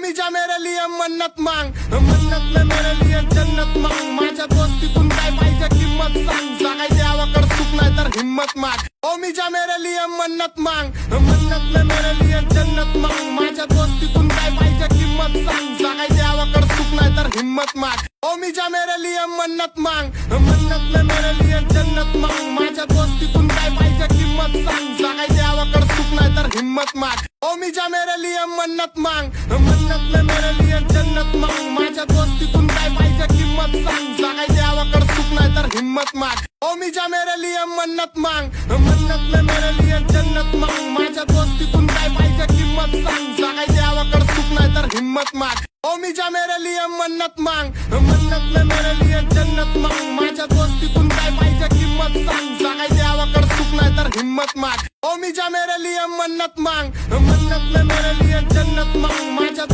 मी जा मेरे लिए मन्नत मांग, मन्नत में मेरे लिए जन्नत मांग. माझ्या दोस्तीतून काय पाहिजे किंमत सांग, सांगाय देवाकड सुख नाही तर हिम्मत माग. ओ मी जा मेरे लिए मन्नत मांग, मन्नत में मेरे लिए जन्नत मांग. माझ्या दोस्तीतून काय पाहिजे किंमत सांग, सांगाय देवाकड सुख नाही तर हिम्मत माग. ओ मी जा मेरे लिए मन्नत मांग, मन्नत में मेरे लिए जन्नत मांग. माझ्या दोस्तीतून काय पाहिजे किंमत सांग, सांगाय देवाकड सुख नाही तर हिम्मत माग. ओ मी जा मेरे लिए मन्नत मांग, मन्नत में मेरे लिए जन्नत मांग. माझ्या दोस्तीतून काय पाहिजे किंमत सांग, सांगाय देवाकड सुख नाही तर हिम्मत माग. ओ मी जा मेरे लिए मन्नत मांग, मन्नत में मेरे लिए जन्नत मांग. माझ्या दोस्तीतून काय पाहिजे किंमत सांग, सांगाय देवाकड सुख नाही तर हिम्मत माग. ओ मी जा मेरे लिए मन्नत मांग, मन्नत में मेरे लिए जन्नत मांग. माझ्या दोस्तीतून काय पाहिजे किंमत सांग, सांगाय देवाकड सुख नाही तर हिम्मत माग. ओ मी जा मेरे लिए मन्नत मांग, मन्नत में मेरे लिए जन्नत मांग. माझ्या